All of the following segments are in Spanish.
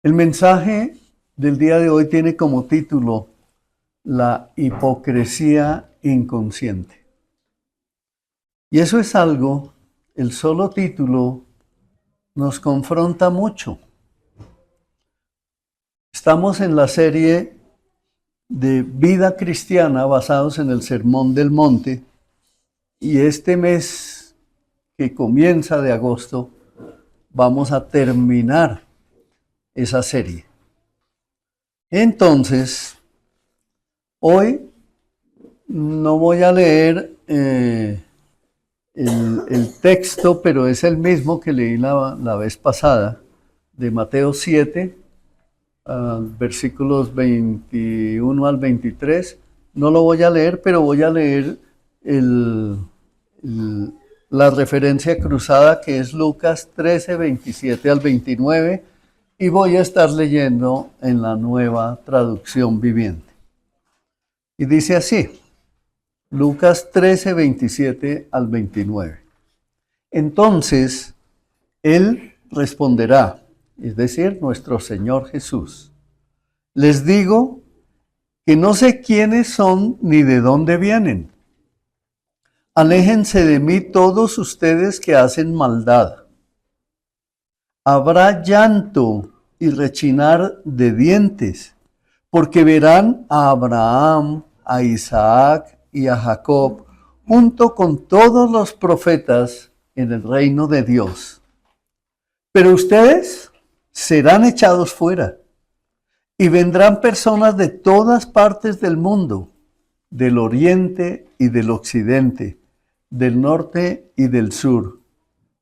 El mensaje del día de hoy tiene como título La hipocresía inconsciente. Y eso es algo, el solo título nos confronta mucho. Estamos en la serie de vida cristiana basados en el Sermón del Monte y este mes que comienza de agosto vamos a terminar esa serie. Entonces, hoy no voy a leer el texto, pero es el mismo que leí la vez pasada, de Mateo 7, versículos 21 al 23. No lo voy a leer, pero voy a leer el, la referencia cruzada que es Lucas 13, 27 al 29, y voy a estar leyendo en la Nueva Traducción Viviente. Y dice así, Lucas 13, 27 al 29. Entonces, Él responderá, es decir, nuestro Señor Jesús. Les digo que no sé quiénes son ni de dónde vienen. Aléjense de mí todos ustedes que hacen maldad. Habrá llanto y rechinar de dientes, porque verán a Abraham, a Isaac y a Jacob, junto con todos los profetas en el reino de Dios. Pero ustedes serán echados fuera, y vendrán personas de todas partes del mundo, del oriente y del occidente, del norte y del sur,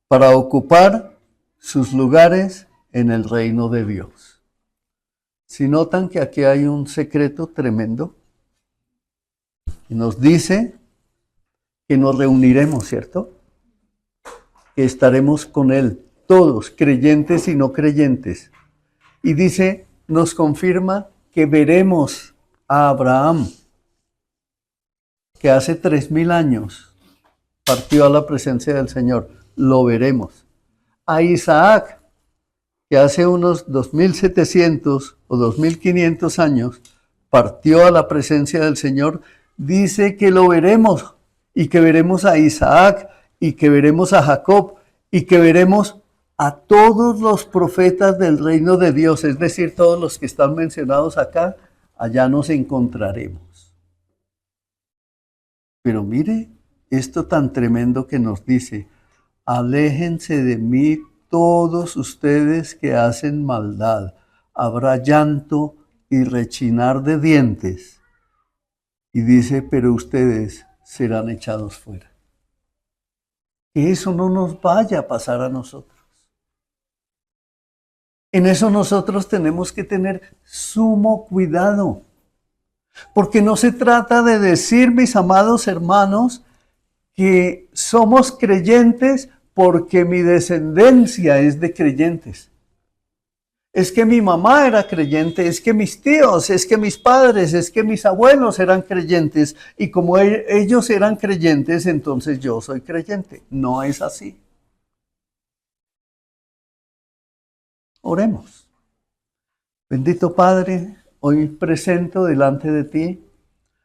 para ocupar sus lugares en el reino de Dios. Si notan que aquí hay un secreto tremendo, y nos dice que nos reuniremos, ¿cierto? Que estaremos con Él, todos, creyentes y no creyentes. Y dice, nos confirma que veremos a Abraham, que hace 3000 años partió a la presencia del Señor. Lo veremos. A Isaac, que hace unos 2700 o 2500 años partió a la presencia del Señor, dice que lo veremos y que veremos a Isaac y que veremos a Jacob y que veremos a todos los profetas del reino de Dios, es decir, todos los que están mencionados acá, allá nos encontraremos. Pero mire esto tan tremendo que nos dice, aléjense de mí todos ustedes que hacen maldad, habrá llanto y rechinar de dientes. Y dice, pero ustedes serán echados fuera. Que eso no nos vaya a pasar a nosotros. En eso nosotros tenemos que tener sumo cuidado. Porque no se trata de decir, mis amados hermanos, que somos creyentes porque mi descendencia es de creyentes. Es que mi mamá era creyente, es que mis tíos, es que mis padres, es que mis abuelos eran creyentes y como ellos eran creyentes, entonces yo soy creyente. No es así. Oremos. Bendito Padre, hoy presento delante de ti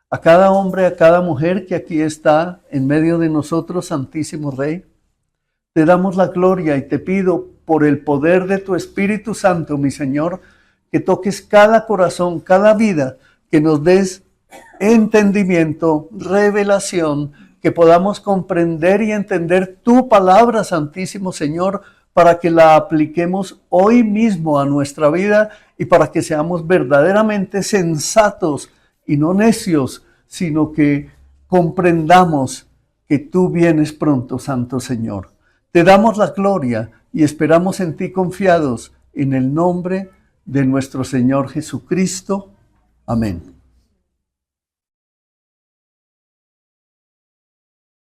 a cada hombre, a cada mujer que aquí está en medio de nosotros, Santísimo Rey. Te damos la gloria y te pido por el poder de tu Espíritu Santo, mi Señor, que toques cada corazón, cada vida, que nos des entendimiento, revelación, que podamos comprender y entender tu palabra, Santísimo Señor, para que la apliquemos hoy mismo a nuestra vida y para que seamos verdaderamente sensatos y no necios, sino que comprendamos que tú vienes pronto, Santo Señor. Te damos la gloria y esperamos en ti confiados en el nombre de nuestro Señor Jesucristo. Amén.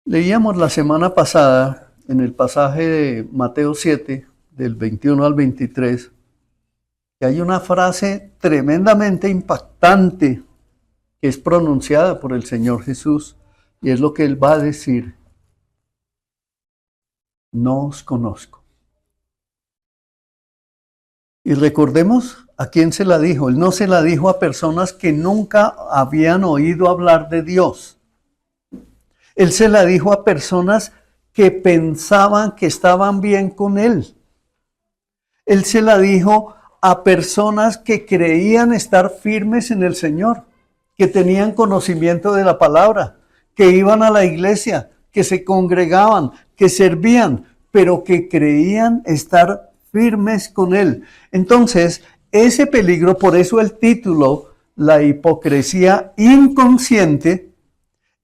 Leíamos la semana pasada en el pasaje de Mateo 7, del 21 al 23, que hay una frase tremendamente impactante que es pronunciada por el Señor Jesús y es lo que Él va a decir. No os conozco. Y recordemos a quién se la dijo. Él no se la dijo a personas que nunca habían oído hablar de Dios. Él se la dijo a personas que pensaban que estaban bien con Él. Él se la dijo a personas que creían estar firmes en el Señor, que tenían conocimiento de la palabra, que iban a la iglesia, que se congregaban, que servían, pero que creían estar firmes con Él. Entonces, ese peligro, por eso el título, la hipocresía inconsciente,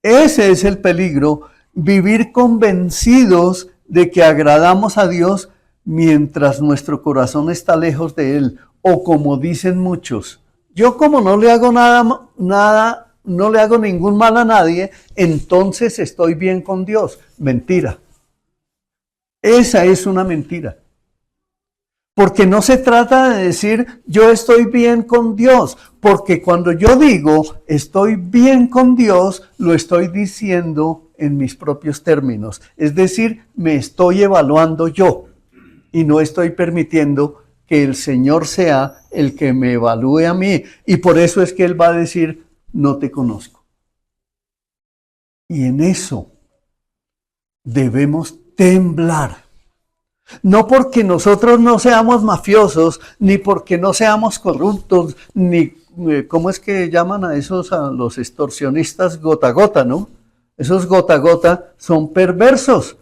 ese es el peligro, vivir convencidos de que agradamos a Dios mientras nuestro corazón está lejos de Él. O como dicen muchos, yo como no le hago nada, no le hago ningún mal a nadie, entonces estoy bien con Dios. Mentira. Esa es una mentira. Porque no se trata de decir yo estoy bien con Dios, porque cuando yo digo estoy bien con Dios, lo estoy diciendo en mis propios términos. Es decir, me estoy evaluando yo y no estoy permitiendo que el Señor sea el que me evalúe a mí. Y por eso es que Él va a decir, no te conozco. Y en eso debemos temblar. No porque nosotros no seamos mafiosos, ni porque no seamos corruptos, ni, ¿cómo es que llaman a esos, a los extorsionistas gota a gota, no? Esos gota a gota son perversos,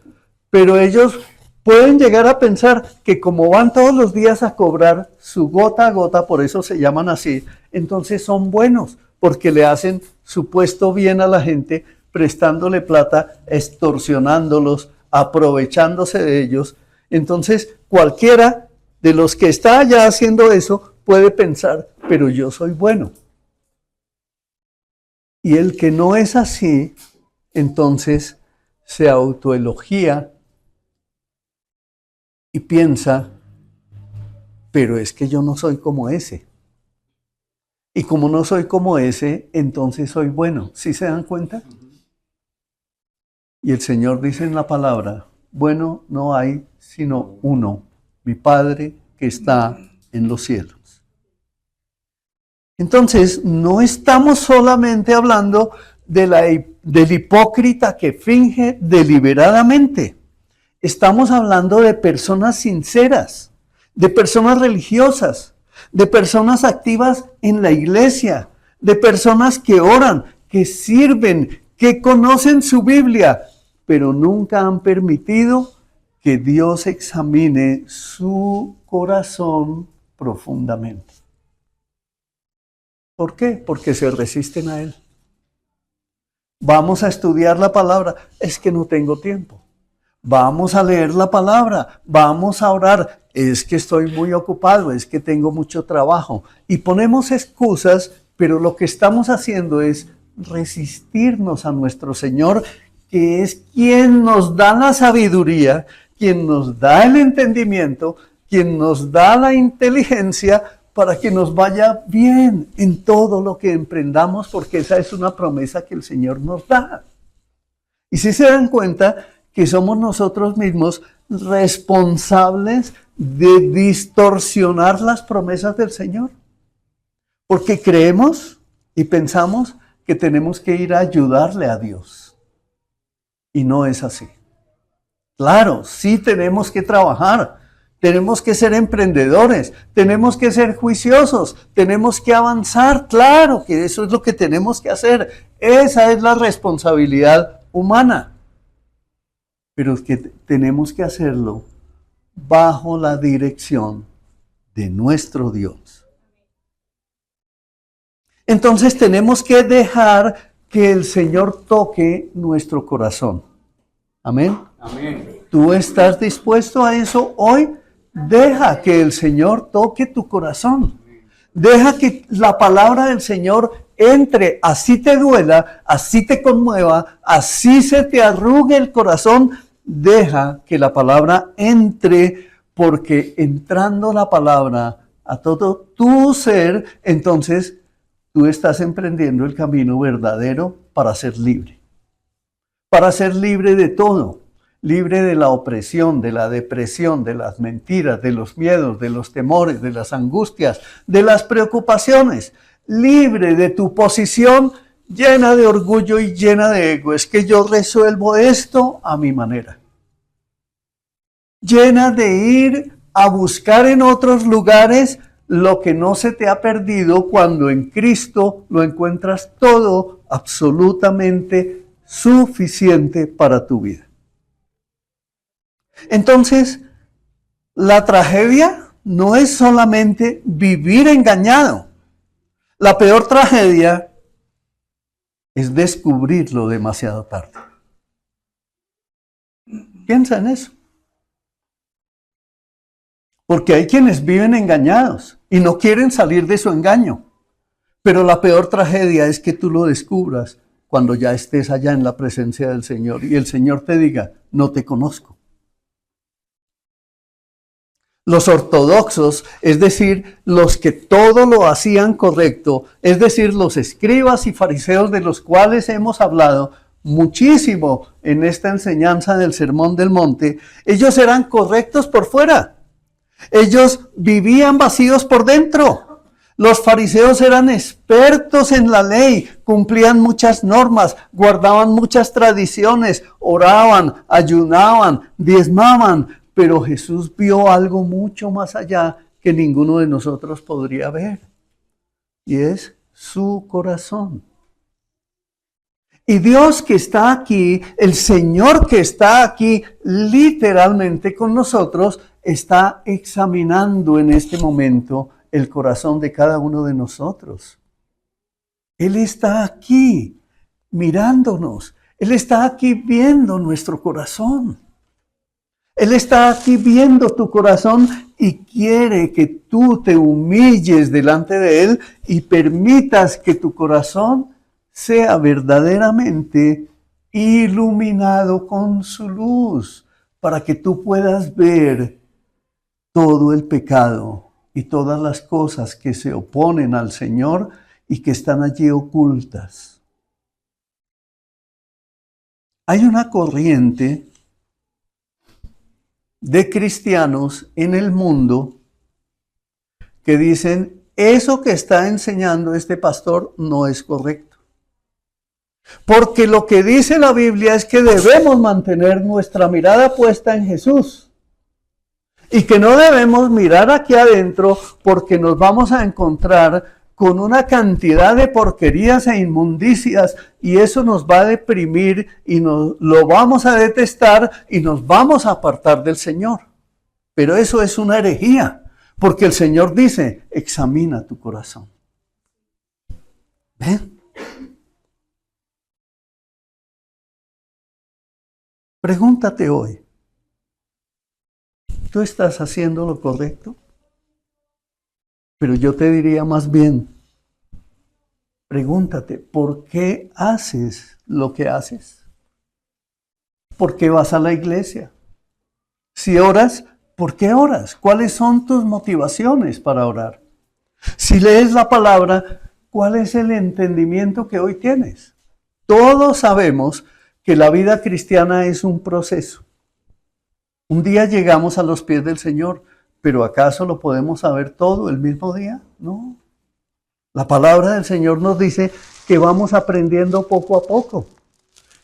pero ellos pueden llegar a pensar que como van todos los días a cobrar su gota a gota, por eso se llaman así, entonces son buenos, porque le hacen supuesto bien a la gente, prestándole plata, extorsionándolos, aprovechándose de ellos. Entonces, cualquiera de los que está allá haciendo eso puede pensar, pero yo soy bueno. Y el que no es así, entonces se autoelogía y piensa, pero es que yo no soy como ese. Y como no soy como ese, entonces soy bueno. ¿Sí se dan cuenta? Y el Señor dice en la palabra, bueno no hay sino uno, mi Padre que está en los cielos. Entonces, no estamos solamente hablando del hipócrita que finge deliberadamente. Estamos hablando de personas sinceras, de personas religiosas, de personas activas en la iglesia, de personas que oran, que sirven, que conocen su Biblia, pero nunca han permitido que Dios examine su corazón profundamente. ¿Por qué? Porque se resisten a Él. Vamos a estudiar la palabra. Es que no tengo tiempo. Vamos a leer la palabra. Vamos a orar. Es que estoy muy ocupado. Es que tengo mucho trabajo. Y ponemos excusas, pero lo que estamos haciendo es resistirnos a nuestro Señor, que es quien nos da la sabiduría, quien nos da el entendimiento, quien nos da la inteligencia para que nos vaya bien en todo lo que emprendamos, porque esa es una promesa que el Señor nos da. Y si se dan cuenta que somos nosotros mismos responsables de distorsionar las promesas del Señor, porque creemos y pensamos que tenemos que ir a ayudarle a Dios. Y no es así. Claro, sí tenemos que trabajar, tenemos que ser emprendedores, tenemos que ser juiciosos, tenemos que avanzar, claro que eso es lo que tenemos que hacer. Esa es la responsabilidad humana. Pero es que tenemos que hacerlo bajo la dirección de nuestro Dios. Entonces tenemos que dejar que el Señor toque nuestro corazón. Amén. Amén. ¿Tú estás dispuesto a eso hoy? Deja que el Señor toque tu corazón. Deja que la palabra del Señor entre, así te duela, así te conmueva, así se te arrugue el corazón. Deja que la palabra entre, porque entrando la palabra a todo tu ser, entonces tú estás emprendiendo el camino verdadero para ser libre. Para ser libre de todo. libre de la opresión, de la depresión, de las mentiras, de los miedos, de los temores, de las angustias, de las preocupaciones, libre de tu posición llena de orgullo y llena de ego. Es que yo resuelvo esto a mi manera. Llena de ir a buscar en otros lugares lo que no se te ha perdido cuando en Cristo lo encuentras todo absolutamente suficiente para tu vida. Entonces, la tragedia no es solamente vivir engañado. La peor tragedia es descubrirlo demasiado tarde. Piensa en eso. Porque hay quienes viven engañados y no quieren salir de su engaño. Pero la peor tragedia es que tú lo descubras cuando ya estés allá en la presencia del Señor y el Señor te diga, no te conozco. Los ortodoxos, es decir, los que todo lo hacían correcto, es decir, los escribas y fariseos de los cuales hemos hablado muchísimo en esta enseñanza del Sermón del Monte, ellos eran correctos por fuera. Ellos vivían vacíos por dentro. Los fariseos eran expertos en la ley, cumplían muchas normas, guardaban muchas tradiciones, oraban, ayunaban, diezmaban, pero Jesús vio algo mucho más allá que ninguno de nosotros podría ver, y es su corazón. Y Dios que está aquí, el Señor que está aquí literalmente con nosotros, está examinando en este momento el corazón de cada uno de nosotros. Él está aquí mirándonos. Él está aquí viendo nuestro corazón. Él está aquí viendo tu corazón y quiere que tú te humilles delante de Él y permitas que tu corazón sea verdaderamente iluminado con su luz, para que tú puedas ver todo el pecado y todas las cosas que se oponen al Señor y que están allí ocultas. Hay una corriente de cristianos en el mundo que dicen, eso que está enseñando este pastor no es correcto. Porque lo que dice la Biblia es que debemos mantener nuestra mirada puesta en Jesús. Y que no debemos mirar aquí adentro porque nos vamos a encontrar con una cantidad de porquerías e inmundicias y eso nos va a deprimir y lo vamos a detestar y nos vamos a apartar del Señor. Pero eso es una herejía, porque el Señor dice, examina tu corazón. ¿Ven? Pregúntate hoy, ¿tú estás haciendo lo correcto? Pero yo te diría más bien, pregúntate, ¿por qué haces lo que haces? ¿Por qué vas a la iglesia? Si oras, ¿por qué oras? ¿Cuáles son tus motivaciones para orar? Si lees la palabra, ¿cuál es el entendimiento que hoy tienes? Todos sabemos que la vida cristiana es un proceso. Un día llegamos a los pies del Señor, pero ¿acaso lo podemos saber todo el mismo día? No. La palabra del Señor nos dice que vamos aprendiendo poco a poco,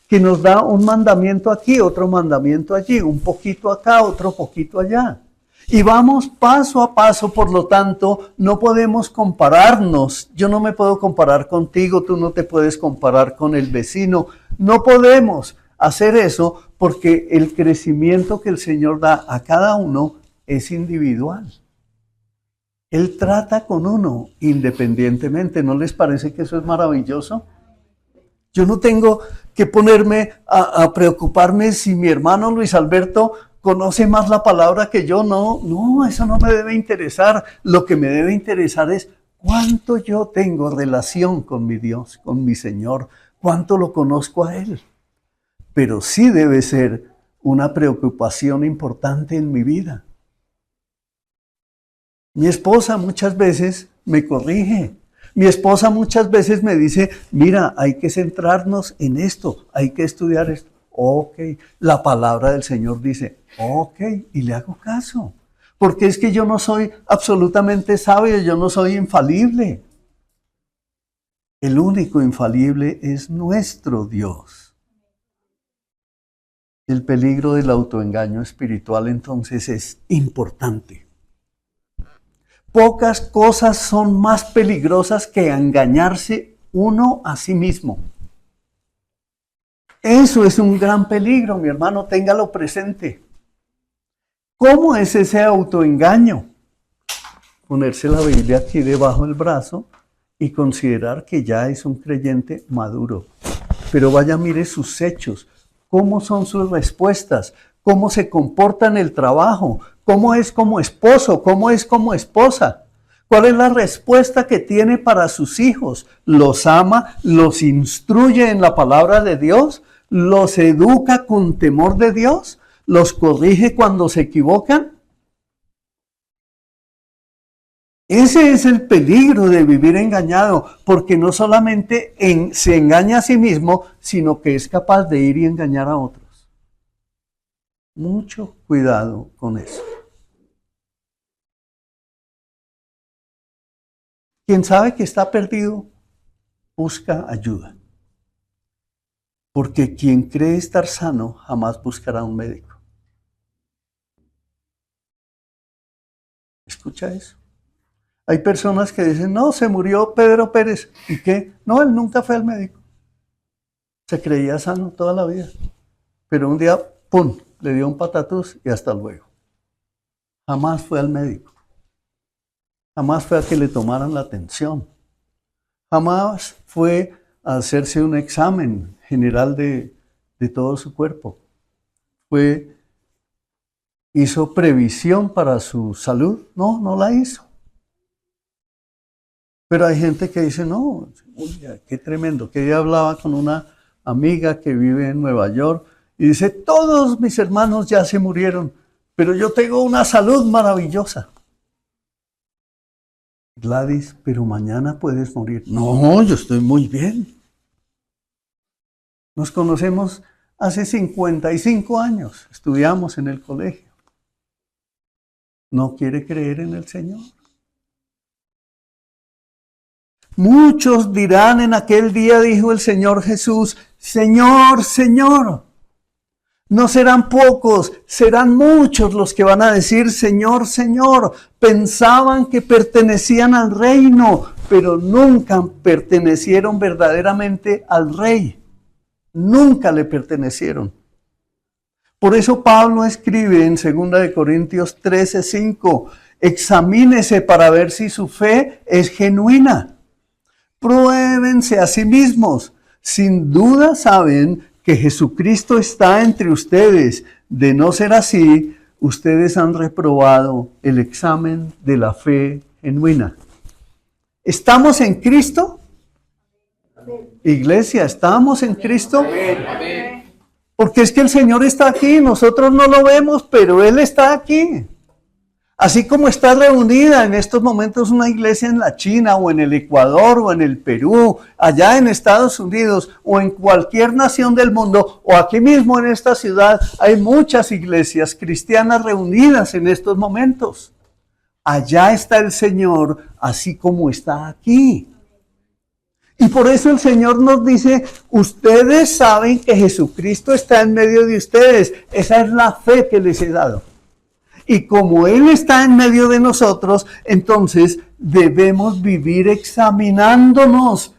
que nos da un mandamiento aquí, otro mandamiento allí, un poquito acá, otro poquito allá. Y vamos paso a paso, por lo tanto, no podemos compararnos. Yo no me puedo comparar contigo, tú no te puedes comparar con el vecino. No podemos hacer eso porque el crecimiento que el Señor da a cada uno es individual. Él trata con uno independientemente. ¿No les parece que eso es maravilloso? Yo no tengo que ponerme a preocuparme si mi hermano Luis Alberto conoce más la palabra que yo. No, eso no me debe interesar. Lo que me debe interesar es cuánto yo tengo relación con mi Dios, con mi Señor, cuánto lo conozco a Él. Pero sí debe ser una preocupación importante en mi vida. Mi esposa muchas veces me corrige. Mi esposa muchas veces me dice, mira, hay que centrarnos en esto, hay que estudiar esto. ok. La palabra del Señor dice, ok, y le hago caso. Porque es que yo no soy absolutamente sabio, yo no soy infalible. El único infalible es nuestro Dios. El peligro del autoengaño espiritual entonces es importante. Pocas cosas son más peligrosas que engañarse uno a sí mismo. Eso es un gran peligro, mi hermano, téngalo presente. ¿Cómo es ese autoengaño? Ponerse la Biblia aquí debajo del brazo y considerar que ya es un creyente maduro. Pero vaya, mire sus hechos, cómo son sus respuestas, cómo se comporta en el trabajo, cómo es como esposo, cómo es como esposa. ¿Cuál es la respuesta que tiene para sus hijos? ¿Los ama, los instruye en la palabra de Dios? ¿Los educa con temor de Dios? ¿Los corrige cuando se equivocan? Ese es el peligro de vivir engañado, porque no solamente se engaña a sí mismo, sino que es capaz de ir y engañar a otros. Mucho cuidado con eso. Quien sabe que está perdido, busca ayuda. Porque quien cree estar sano, jamás buscará un médico. ¿Escucha eso? Hay personas que dicen, no, se murió Pedro Pérez. ¿Y qué? No, él nunca fue al médico. Se creía sano toda la vida. Pero un día, ¡pum!, le dio un patatús y hasta luego. Jamás fue al médico. Jamás fue a que le tomaran la atención. Jamás fue a hacerse un examen general de todo su cuerpo. ¿Hizo previsión para su salud? No, no la hizo. Pero hay gente que dice, no, uy, qué tremendo. Que yo hablaba con una amiga que vive en Nueva York y dice, todos mis hermanos ya se murieron, pero yo tengo una salud maravillosa. Gladys, pero mañana puedes morir. No, yo estoy muy bien. Nos conocemos hace 55 años, estudiamos en el colegio. ¿No quiere creer en el Señor? Muchos dirán en aquel día, dijo el Señor Jesús, Señor, Señor. No serán pocos, serán muchos los que van a decir, Señor, Señor. Pensaban que pertenecían al reino, pero nunca pertenecieron verdaderamente al Rey. Nunca le pertenecieron. Por eso Pablo escribe en 2 Corintios 13:5, examínese para ver si su fe es genuina. Pruébense a sí mismos. Sin duda saben que Jesucristo está entre ustedes. De no ser así, ustedes han reprobado el examen de la fe genuina. ¿Estamos en Cristo? Iglesia, ¿estamos en Cristo? Porque es que el Señor está aquí, nosotros no lo vemos, pero Él está aquí. Así como está reunida en estos momentos una iglesia en la China o en el Ecuador o en el Perú, allá en Estados Unidos o en cualquier nación del mundo o aquí mismo en esta ciudad, hay muchas iglesias cristianas reunidas en estos momentos. Allá está el Señor, así como está aquí. Y por eso el Señor nos dice, ustedes saben que Jesucristo está en medio de ustedes. Esa es la fe que les he dado. Y como Él está en medio de nosotros, entonces debemos vivir examinándonos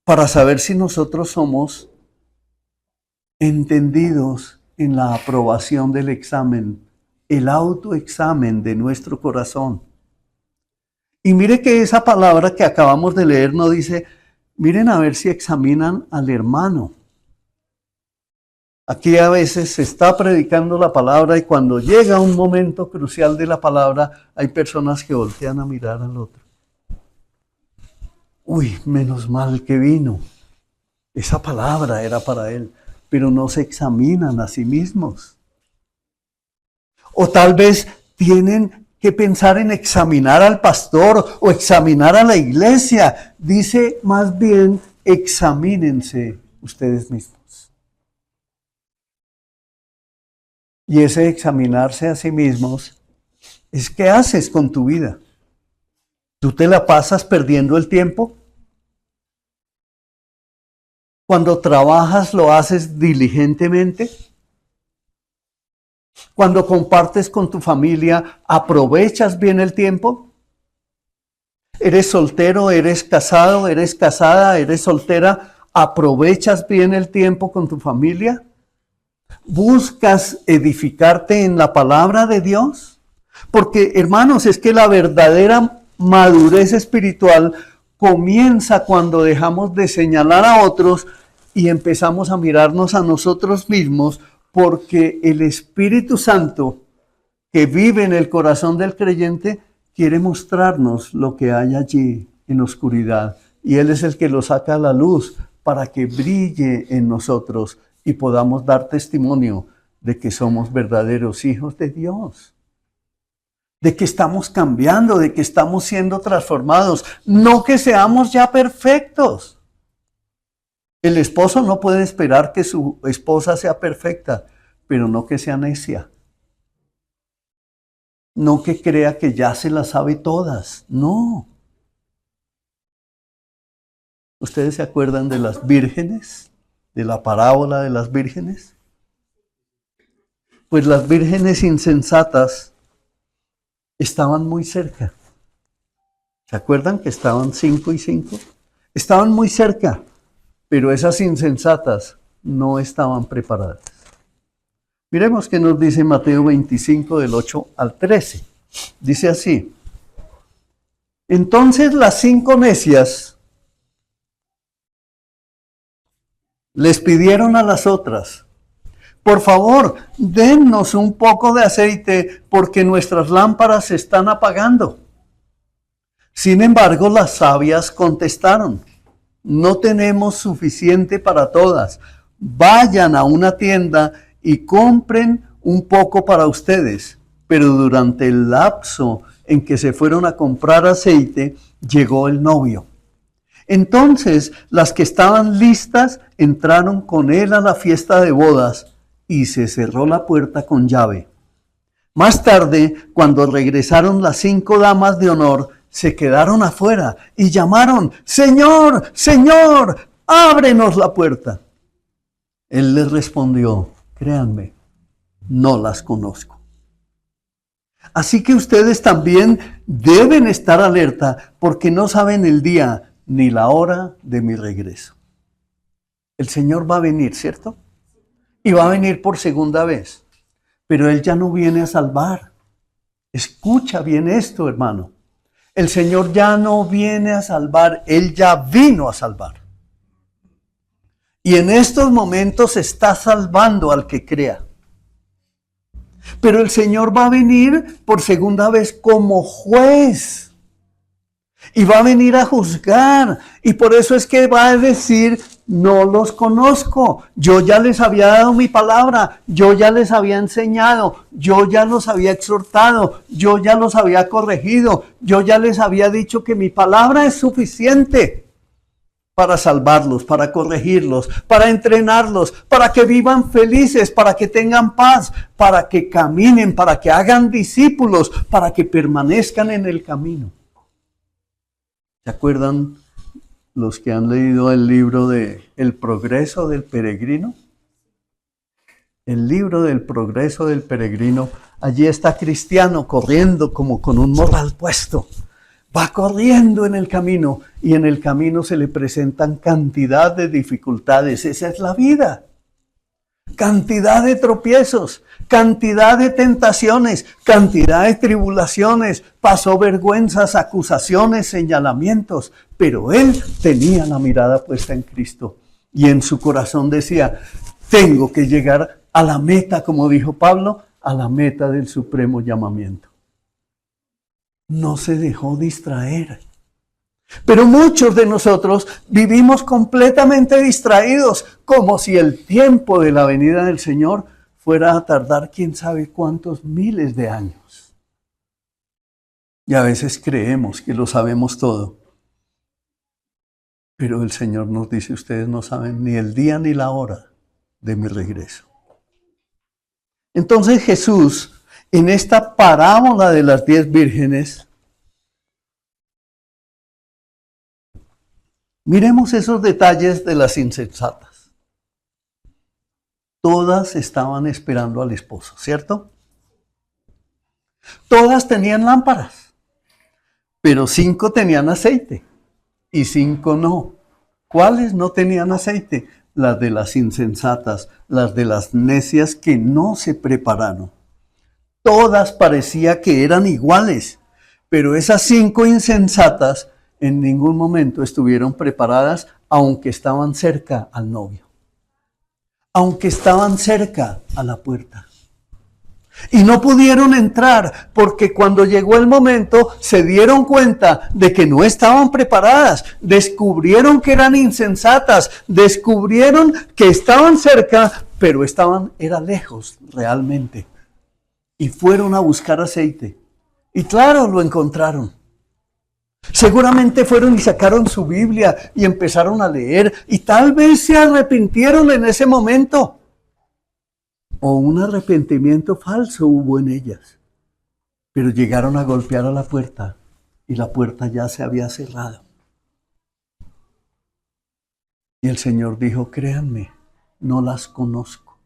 para saber si nosotros somos entendidos en la aprobación del examen, el autoexamen de nuestro corazón. Y mire que esa palabra que acabamos de leer no dice, miren a ver si examinan al hermano. Aquí a veces se está predicando la palabra y cuando llega un momento crucial de la palabra, hay personas que voltean a mirar al otro. Uy, menos mal que vino. Esa palabra era para él, pero no se examinan a sí mismos. O tal vez tienen que pensar en examinar al pastor o examinar a la iglesia. Dice más bien, examínense ustedes mismos. Y ese examinarse a sí mismos es qué haces con tu vida. ¿Tú te la pasas perdiendo el tiempo? Cuando trabajas, ¿lo haces diligentemente? Cuando compartes con tu familia, ¿aprovechas bien el tiempo? ¿Eres soltero, eres casado, eres casada, eres soltera? ¿Aprovechas bien el tiempo con tu familia? ¿Buscas edificarte en la palabra de Dios? Porque, hermanos, es que la verdadera madurez espiritual comienza cuando dejamos de señalar a otros y empezamos a mirarnos a nosotros mismos, porque el Espíritu Santo que vive en el corazón del creyente quiere mostrarnos lo que hay allí en oscuridad. Y Él es el que lo saca a la luz para que brille en nosotros y podamos dar testimonio de que somos verdaderos hijos de Dios. De que estamos cambiando, de que estamos siendo transformados. No que seamos ya perfectos. El esposo no puede esperar que su esposa sea perfecta, pero no que sea necia. No que crea que ya se las sabe todas, no. ¿Ustedes se acuerdan de las vírgenes? ¿De la parábola de las vírgenes? Pues las vírgenes insensatas estaban muy cerca. ¿Se acuerdan que estaban 5 y 5? Estaban muy cerca, pero esas insensatas no estaban preparadas. Miremos qué nos dice Mateo 25 del 8 al 13. Dice así: entonces las 5 necias les pidieron a las otras: por favor, dennos un poco de aceite porque nuestras lámparas se están apagando. Sin embargo, las sabias contestaron: no tenemos suficiente para todas. Vayan a una tienda y compren un poco para ustedes. Pero durante el lapso en que se fueron a comprar aceite, llegó el novio. Entonces las que estaban listas entraron con él a la fiesta de bodas y se cerró la puerta con llave. Más tarde, cuando regresaron las 5 damas de honor, se quedaron afuera y llamaron: Señor, Señor, ábrenos la puerta. Él les respondió: créanme, no las conozco. Así que ustedes también deben estar alerta porque no saben el día ni la hora de mi regreso. El Señor va a venir, ¿cierto? Y va a venir por segunda vez. Pero Él ya no viene a salvar. Escucha bien esto, hermano. El Señor ya no viene a salvar, Él ya vino a salvar. Y en estos momentos está salvando al que crea. Pero el Señor va a venir por segunda vez como juez. Y va a venir a juzgar. Y por eso es que va a decir: no los conozco. Yo ya les había dado mi palabra. Yo ya les había enseñado. Yo ya los había exhortado. Yo ya los había corregido. Yo ya les había dicho que mi palabra es suficiente para salvarlos, para corregirlos, para entrenarlos, para que vivan felices, para que tengan paz, para que caminen, para que hagan discípulos, para que permanezcan en el camino. ¿Se acuerdan los que han leído el libro de El progreso del peregrino? El libro del progreso del peregrino, allí está Cristiano corriendo como con un morral puesto. Va corriendo en el camino y en el camino se le presentan cantidad de dificultades. Esa es la vida. Cantidad de tropiezos, cantidad de tentaciones, cantidad de tribulaciones. Pasó vergüenzas, acusaciones, señalamientos, pero él tenía la mirada puesta en Cristo y en su corazón decía: tengo que llegar a la meta, como dijo Pablo, a la meta del supremo llamamiento. No se dejó distraer. Pero muchos de nosotros vivimos completamente distraídos, como si el tiempo de la venida del Señor fuera a tardar quién sabe cuántos miles de años. Y a veces creemos que lo sabemos todo. Pero el Señor nos dice: ustedes no saben ni el día ni la hora de mi regreso. Entonces Jesús, en esta parábola de las 10 vírgenes, miremos esos detalles de las insensatas. Todas estaban esperando al esposo, ¿cierto? Todas tenían lámparas, pero 5 tenían aceite y 5 no. ¿Cuáles no tenían aceite? Las de las insensatas, las de las necias que no se prepararon. Todas parecía que eran iguales, pero esas 5 insensatas en ningún momento estuvieron preparadas, aunque estaban cerca al novio, aunque estaban cerca a la puerta. Y no pudieron entrar porque cuando llegó el momento se dieron cuenta de que no estaban preparadas, descubrieron que eran insensatas, descubrieron que estaban cerca, pero era lejos realmente. Y fueron a buscar aceite. Y claro, lo encontraron. Seguramente fueron y sacaron su Biblia y empezaron a leer y tal vez se arrepintieron en ese momento. O un arrepentimiento falso hubo en ellas. Pero llegaron a golpear a la puerta y la puerta ya se había cerrado. Y el Señor dijo, créanme, no las conozco.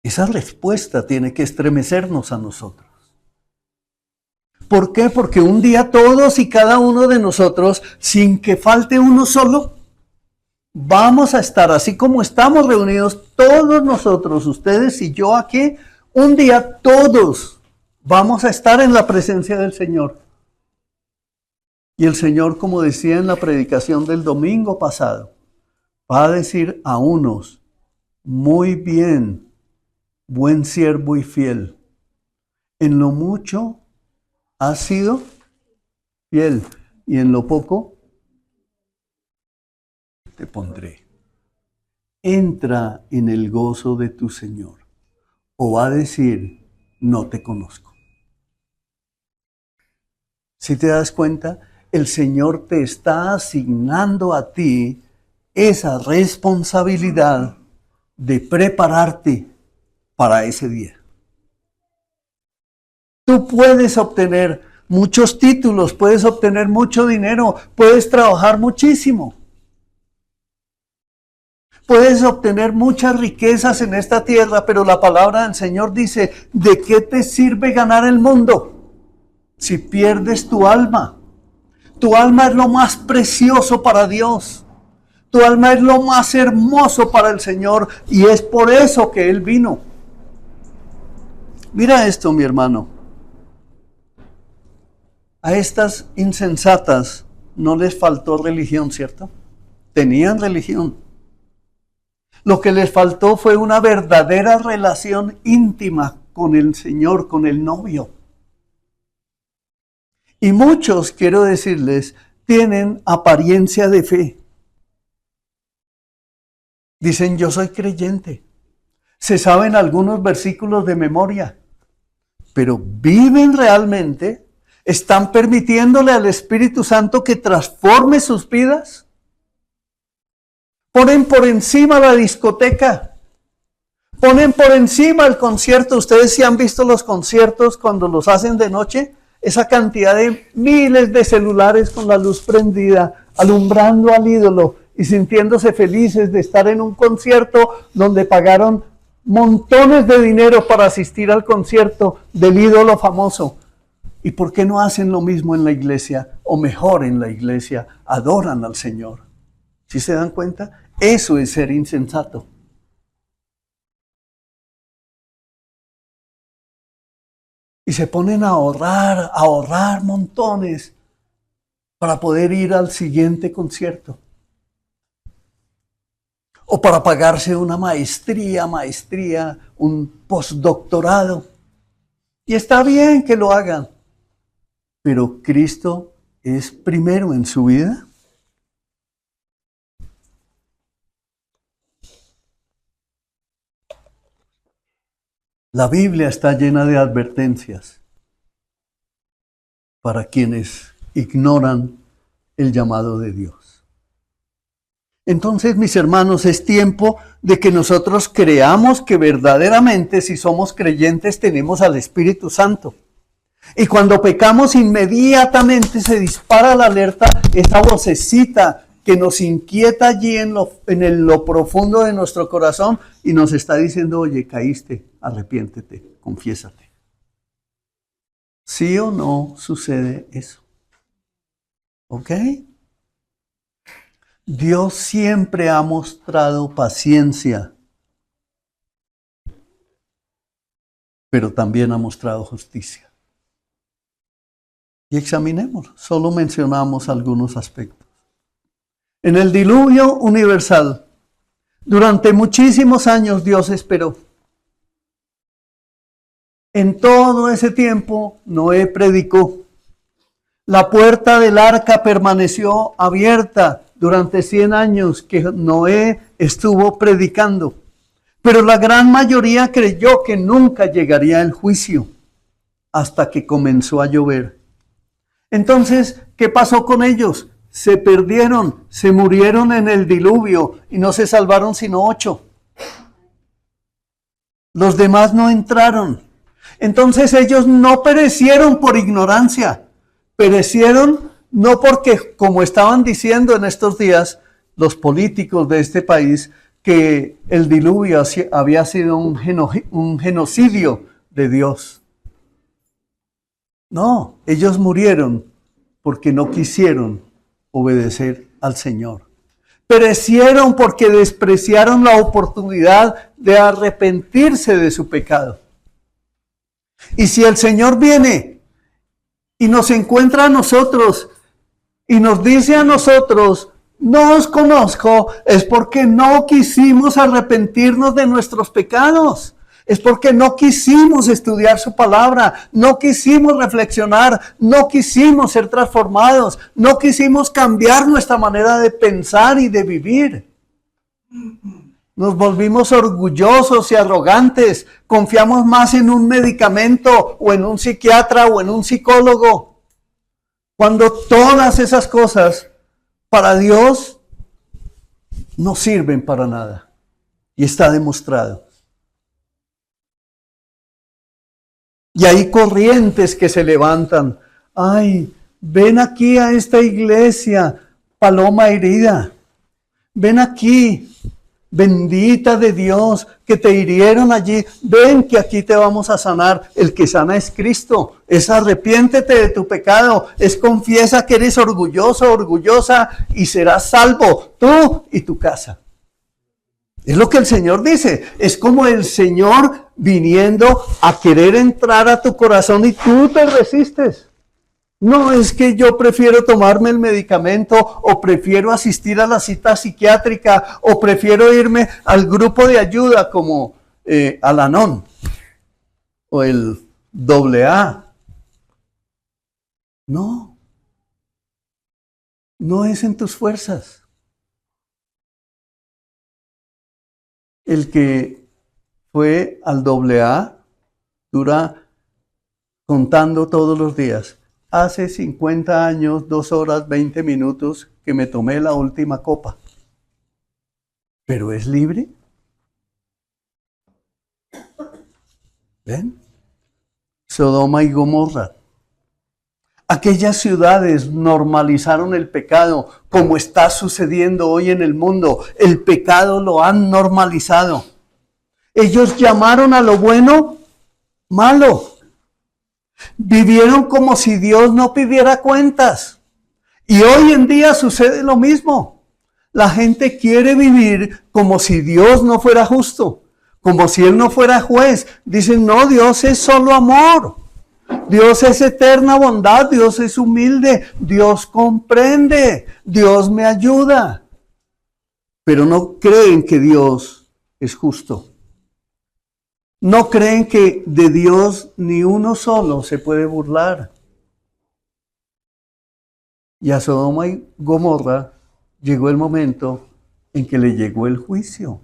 Esa respuesta tiene que estremecernos a nosotros. ¿Por qué? Porque un día todos y cada uno de nosotros, sin que falte uno solo, vamos a estar, así como estamos reunidos todos nosotros, ustedes y yo aquí, un día todos vamos a estar en la presencia del Señor. Y el Señor, como decía en la predicación del domingo pasado, va a decir a unos, muy bien, buen siervo y fiel, en lo mucho has sido fiel y en lo poco te pondré. Entra en el gozo de tu Señor. O va a decir, no te conozco. Si te das cuenta, el Señor te está asignando a ti esa responsabilidad de prepararte para ese día. Tú puedes obtener muchos títulos, puedes obtener mucho dinero, puedes trabajar muchísimo. Puedes obtener muchas riquezas en esta tierra, pero la palabra del Señor dice, ¿de qué te sirve ganar el mundo si pierdes tu alma? Tu alma es lo más precioso para Dios. Tu alma es lo más hermoso para el Señor y es por eso que Él vino. Mira esto, mi hermano. A estas insensatas no les faltó religión, ¿cierto? Tenían religión. Lo que les faltó fue una verdadera relación íntima con el Señor, con el novio. Y muchos, quiero decirles, tienen apariencia de fe. Dicen, yo soy creyente. Se saben algunos versículos de memoria, pero ¿viven realmente? ¿Están permitiéndole al Espíritu Santo que transforme sus vidas? Ponen por encima la discoteca. Ponen por encima el concierto. Ustedes sí han visto los conciertos cuando los hacen de noche. Esa cantidad de miles de celulares con la luz prendida, alumbrando al ídolo y sintiéndose felices de estar en un concierto donde pagaron montones de dinero para asistir al concierto del ídolo famoso. ¿Y por qué no hacen lo mismo en la iglesia? O mejor en la iglesia, adoran al Señor. ¿Sí se dan cuenta? Eso es ser insensato. Y se ponen a ahorrar montones para poder ir al siguiente concierto. O para pagarse una maestría, un postdoctorado. Y está bien que lo hagan. Pero ¿Cristo es primero en su vida? La Biblia está llena de advertencias para quienes ignoran el llamado de Dios. Entonces, mis hermanos, es tiempo de que nosotros creamos que verdaderamente, si somos creyentes, tenemos al Espíritu Santo. Y cuando pecamos, inmediatamente se dispara la alerta, esa vocecita que nos inquieta allí en lo profundo de nuestro corazón y nos está diciendo, oye, caíste, arrepiéntete, confiésate. ¿Sí o no sucede eso? ¿Ok? Dios siempre ha mostrado paciencia, pero también ha mostrado justicia. Y examinemos, solo mencionamos algunos aspectos. En el diluvio universal, durante muchísimos años Dios esperó. En todo ese tiempo Noé predicó. La puerta del arca permaneció abierta durante 100 años que Noé estuvo predicando. Pero la gran mayoría creyó que nunca llegaría el juicio hasta que comenzó a llover. Entonces, ¿qué pasó con ellos? Se perdieron, se murieron en el diluvio y no se salvaron sino 8. Los demás no entraron. Entonces ellos no perecieron por ignorancia, perecieron no porque, como estaban diciendo en estos días los políticos de este país, que el diluvio había sido un genocidio de Dios. No, ellos murieron porque no quisieron obedecer al Señor. Perecieron porque despreciaron la oportunidad de arrepentirse de su pecado. Y si el Señor viene y nos encuentra a nosotros y nos dice a nosotros, no os conozco, es porque no quisimos arrepentirnos de nuestros pecados. Es porque no quisimos estudiar su palabra, no quisimos reflexionar, no quisimos ser transformados, no quisimos cambiar nuestra manera de pensar y de vivir. Nos volvimos orgullosos y arrogantes, confiamos más en un medicamento o en un psiquiatra o en un psicólogo, cuando todas esas cosas para Dios no sirven para nada y está demostrado. Y hay corrientes que se levantan. Ay, ven aquí a esta iglesia, paloma herida. Ven aquí, bendita de Dios, que te hirieron allí. Ven que aquí te vamos a sanar. El que sana es Cristo. Es arrepiéntete de tu pecado. Es confiesa que eres orgulloso, orgullosa y serás salvo tú y tu casa. Es lo que el Señor dice. Es como el Señor viniendo a querer entrar a tu corazón y tú te resistes. No es que yo prefiero tomarme el medicamento o prefiero asistir a la cita psiquiátrica o prefiero irme al grupo de ayuda como Al-Anon o el AA. No. No es en tus fuerzas. El que fue al AA dura contando todos los días. Hace 50 años, 2 horas, 20 minutos que me tomé la última copa. ¿Pero es libre? ¿Ven? Sodoma y Gomorra. Aquellas ciudades normalizaron el pecado, como está sucediendo hoy en el mundo. El pecado lo han normalizado. Ellos llamaron a lo bueno malo. Vivieron como si Dios no pidiera cuentas. Y hoy en día sucede lo mismo. La gente quiere vivir como si Dios no fuera justo, como si Él no fuera juez. Dicen, no, Dios es solo amor. Dios es eterna bondad, Dios es humilde, Dios comprende, Dios me ayuda. Pero no creen que Dios es justo. No creen que de Dios ni uno solo se puede burlar. Y a Sodoma y Gomorra llegó el momento en que le llegó el juicio.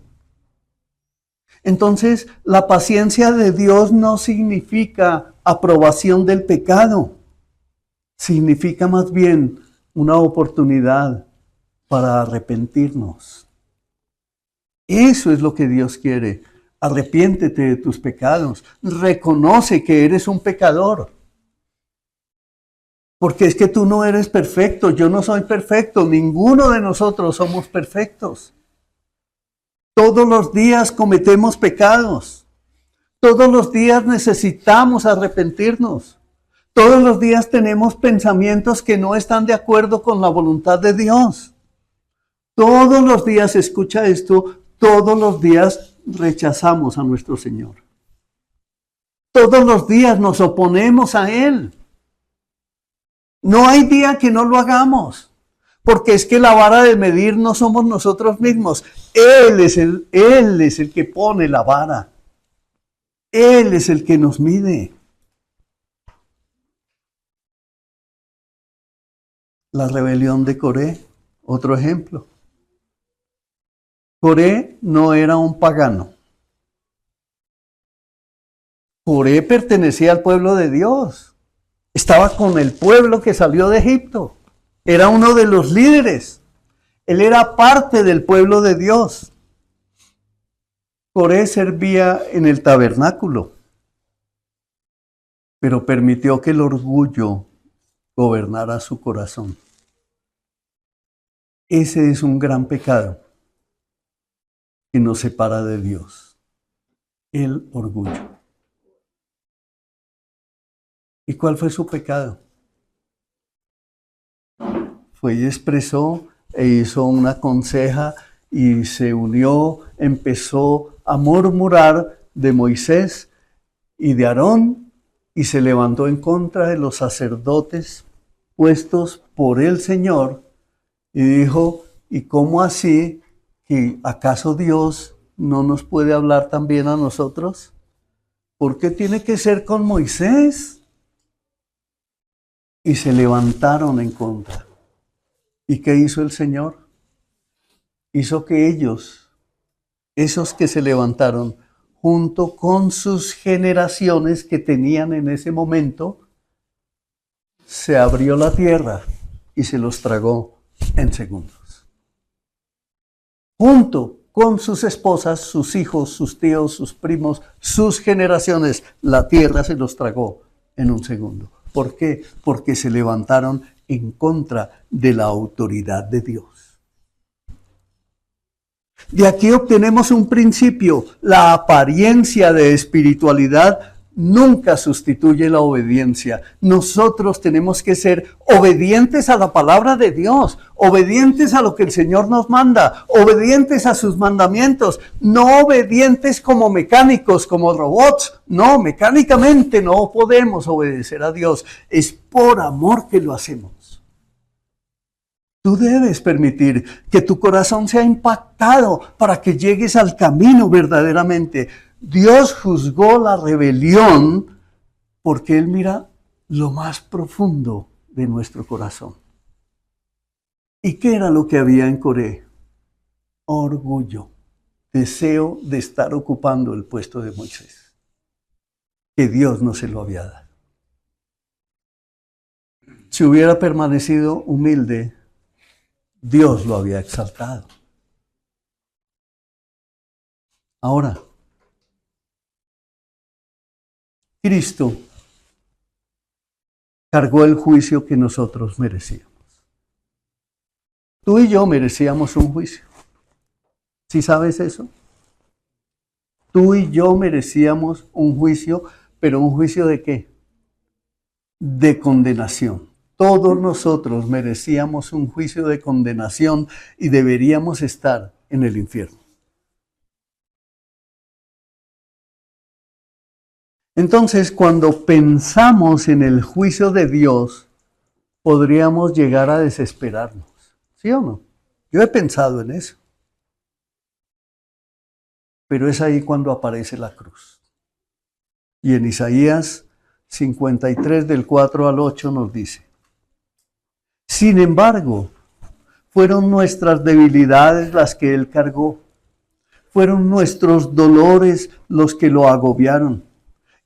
Entonces, la paciencia de Dios no significa aprobación del pecado. Significa más bien una oportunidad para arrepentirnos. Eso es lo que Dios quiere. Arrepiéntete de tus pecados. Reconoce que eres un pecador. Porque es que tú no eres perfecto, yo no soy perfecto, ninguno de nosotros somos perfectos. Todos los días cometemos pecados. Todos los días necesitamos arrepentirnos. Todos los días tenemos pensamientos que no están de acuerdo con la voluntad de Dios. Todos los días, escucha esto, todos los días rechazamos a nuestro Señor. Todos los días nos oponemos a Él. No hay día que no lo hagamos, porque es que la vara de medir no somos nosotros mismos. Él es el que pone la vara. Él es el que nos mide. La rebelión de Coré, otro ejemplo. Coré no era un pagano. Coré pertenecía al pueblo de Dios. Estaba con el pueblo que salió de Egipto. Era uno de los líderes. Él era parte del pueblo de Dios. Coré servía en el tabernáculo, pero permitió que el orgullo gobernara su corazón. Ese es un gran pecado que nos separa de Dios. El orgullo. ¿Y cuál fue su pecado? Fue y expresó e hizo una conseja y se unió, empezó a murmurar de Moisés y de Aarón y se levantó en contra de los sacerdotes puestos por el Señor y dijo, ¿y cómo así? ¿Que acaso Dios no nos puede hablar también a nosotros? ¿Por qué tiene que ser con Moisés? Y se levantaron en contra. ¿Y qué hizo el Señor? Hizo que ellos, esos que se levantaron, junto con sus generaciones que tenían en ese momento, se abrió la tierra y se los tragó en segundos. Junto con sus esposas, sus hijos, sus tíos, sus primos, sus generaciones, la tierra se los tragó en un segundo. ¿Por qué? Porque se levantaron en contra de la autoridad de Dios. De aquí obtenemos un principio: la apariencia de espiritualidad nunca sustituye la obediencia. Nosotros tenemos que ser obedientes a la palabra de Dios, obedientes a lo que el Señor nos manda, obedientes a sus mandamientos, no obedientes como mecánicos, como robots. No, mecánicamente no podemos obedecer a Dios. Es por amor que lo hacemos. Tú debes permitir que tu corazón sea impactado para que llegues al camino verdaderamente. Dios juzgó la rebelión porque Él mira lo más profundo de nuestro corazón. ¿Y qué era lo que había en Coré? Orgullo, deseo de estar ocupando el puesto de Moisés, que Dios no se lo había dado. Si hubiera permanecido humilde, Dios lo había exaltado. Ahora, Cristo cargó el juicio que nosotros merecíamos. Tú y yo merecíamos un juicio. ¿Sí sabes eso? Tú y yo merecíamos un juicio, pero ¿un juicio de qué? De condenación. Todos nosotros merecíamos un juicio de condenación y deberíamos estar en el infierno. Entonces, cuando pensamos en el juicio de Dios, podríamos llegar a desesperarnos. ¿Sí o no? Yo he pensado en eso. Pero es ahí cuando aparece la cruz. Y en Isaías 53, del 4 al 8 nos dice: sin embargo, fueron nuestras debilidades las que Él cargó. Fueron nuestros dolores los que lo agobiaron.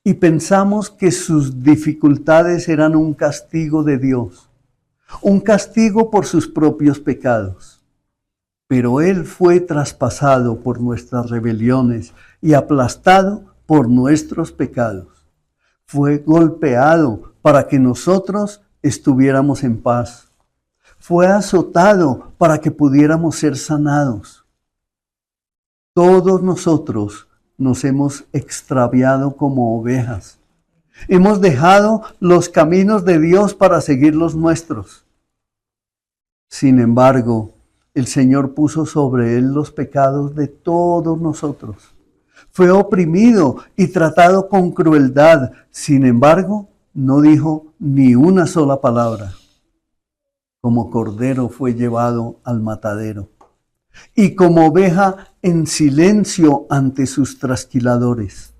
Y pensamos que sus dificultades eran un castigo de Dios, un castigo por sus propios pecados. pero Él fue traspasado por nuestras rebeliones y aplastado por nuestros pecados. Fue golpeado para que nosotros estuviéramos en paz. Fue azotado para que pudiéramos ser sanados. Todos nosotros nos hemos extraviado como ovejas. Hemos dejado los caminos de Dios para seguir los nuestros. Sin embargo, el Señor puso sobre Él los pecados de todos nosotros. Fue oprimido y tratado con crueldad. Sin embargo, no dijo ni una sola palabra. Como cordero fue llevado al matadero, y como oveja en silencio ante sus trasquiladores.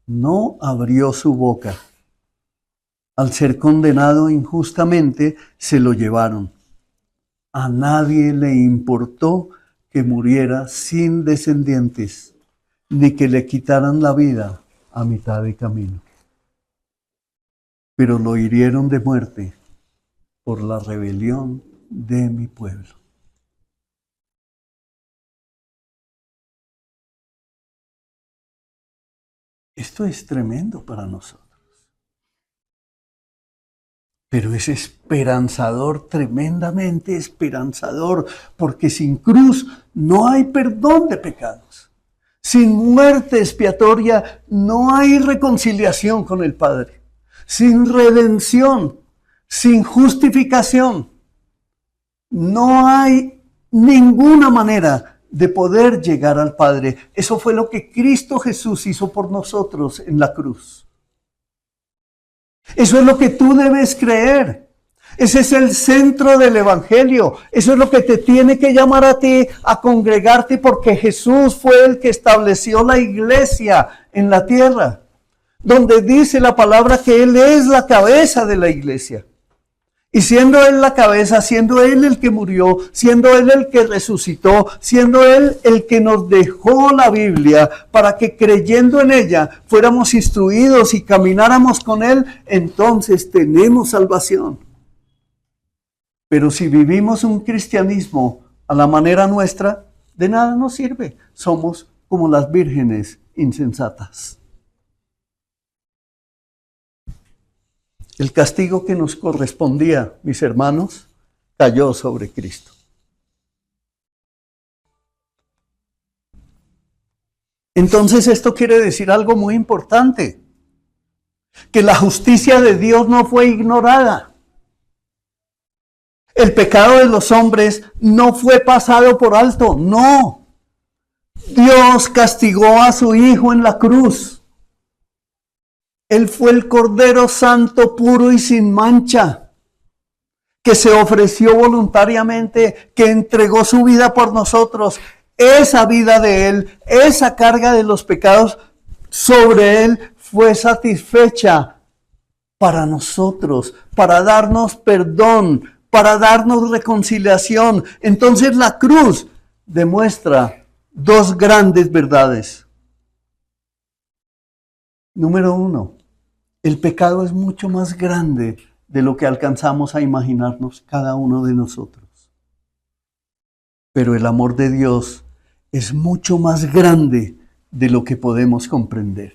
No abrió su boca. Al ser condenado injustamente, se lo llevaron. A nadie le importó que muriera sin descendientes, ni que le quitaran la vida a mitad de camino. Pero lo hirieron de muerte por la rebelión de mi pueblo. Esto es tremendo para nosotros. Pero es esperanzador, tremendamente esperanzador, porque sin cruz no hay perdón de pecados. Sin muerte expiatoria no hay reconciliación con el Padre. Sin redención, sin justificación, no hay ninguna manera de poder llegar al Padre. Eso fue lo que Cristo Jesús hizo por nosotros en la cruz. Eso es lo que tú debes creer. Ese es el centro del Evangelio. Eso es lo que te tiene que llamar a ti a congregarte, porque Jesús fue el que estableció la iglesia en la tierra, donde dice la palabra que Él es la cabeza de la iglesia. Y siendo Él la cabeza, siendo Él el que murió, siendo Él el que resucitó, siendo Él el que nos dejó la Biblia para que creyendo en ella fuéramos instruidos y camináramos con Él, entonces tenemos salvación. Pero si vivimos un cristianismo a la manera nuestra, de nada nos sirve. Somos como las vírgenes insensatas. El castigo que nos correspondía, mis hermanos, cayó sobre Cristo. Entonces esto quiere decir algo muy importante, que la justicia de Dios no fue ignorada. El pecado de los hombres no fue pasado por alto, no. Dios castigó a su Hijo en la cruz. Él fue el Cordero Santo, puro y sin mancha, que se ofreció voluntariamente, que entregó su vida por nosotros. Esa vida de Él, esa carga de los pecados sobre Él fue satisfecha para nosotros, para darnos perdón, para darnos reconciliación. Entonces la cruz demuestra dos grandes verdades. Número 1, el pecado es mucho más grande de lo que alcanzamos a imaginarnos cada uno de nosotros. Pero el amor de Dios es mucho más grande de lo que podemos comprender.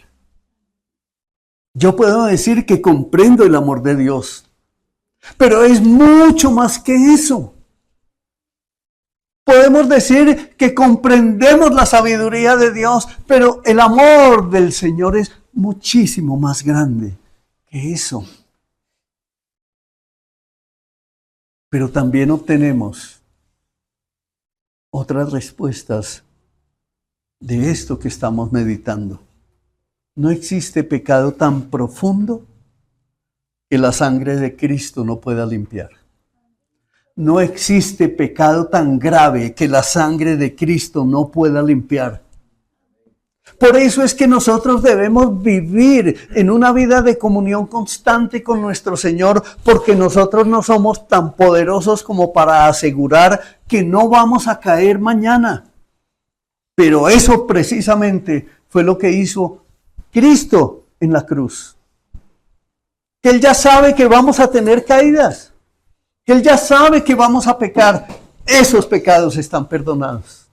Yo puedo decir que comprendo el amor de Dios, pero es mucho más que eso. Podemos decir que comprendemos la sabiduría de Dios, pero el amor del Señor es muchísimo más grande que eso. Pero también obtenemos otras respuestas de esto que estamos meditando. No existe pecado tan profundo que la sangre de Cristo no pueda limpiar. No existe pecado tan grave que la sangre de Cristo no pueda limpiar. Por eso es que nosotros debemos vivir en una vida de comunión constante con nuestro Señor, porque nosotros no somos tan poderosos como para asegurar que no vamos a caer mañana. Pero eso precisamente fue lo que hizo Cristo en la cruz. Que Él ya sabe que vamos a tener caídas, que Él ya sabe que vamos a pecar, esos pecados están perdonados.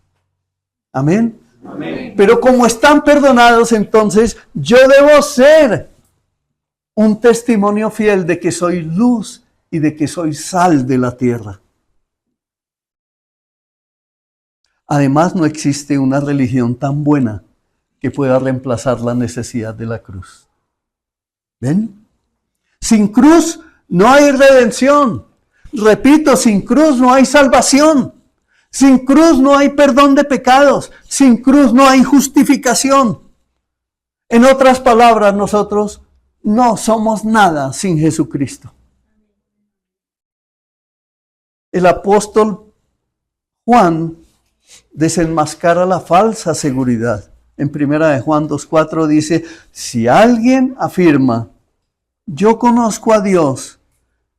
Amén. Amén. Pero como están perdonados, entonces yo debo ser un testimonio fiel de que soy luz y de que soy sal de la tierra. Además, no existe una religión tan buena que pueda reemplazar la necesidad de la cruz. ¿Ven? Sin cruz no hay redención. Repito, sin cruz no hay salvación. Sin cruz no hay perdón de pecados. Sin cruz no hay justificación. En otras palabras, nosotros no somos nada sin Jesucristo. El apóstol Juan desenmascara la falsa seguridad. En 1 Juan 2:4 dice, si alguien afirma, yo conozco a Dios,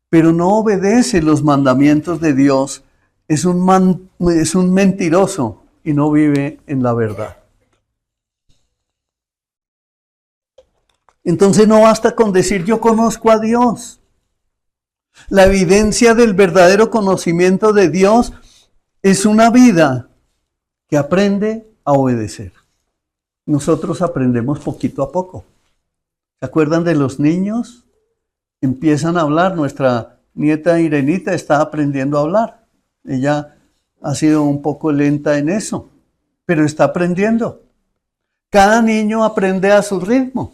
pero no obedece los mandamientos de Dios, es un mentiroso y no vive en la verdad. Entonces no basta con decir yo conozco a Dios. La evidencia del verdadero conocimiento de Dios es una vida que aprende a obedecer. Nosotros aprendemos poquito a poco. ¿Se acuerdan de los niños? Empiezan a hablar. Nuestra nieta Irenita está aprendiendo a hablar. Ella ha sido un poco lenta en eso, pero está aprendiendo. Cada niño aprende a su ritmo.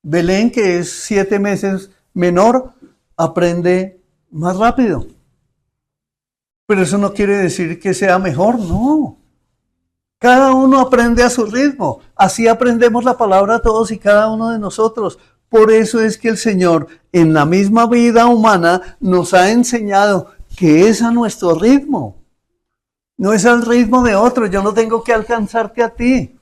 Belén, que es 7 meses menor, aprende más rápido. Pero eso no quiere decir que sea mejor, no. Cada uno aprende a su ritmo. Así aprendemos la palabra todos y cada uno de nosotros. Por eso es que el Señor, en la misma vida humana, nos ha enseñado que es a nuestro ritmo. No es al ritmo de otro. Yo no tengo que alcanzarte a ti.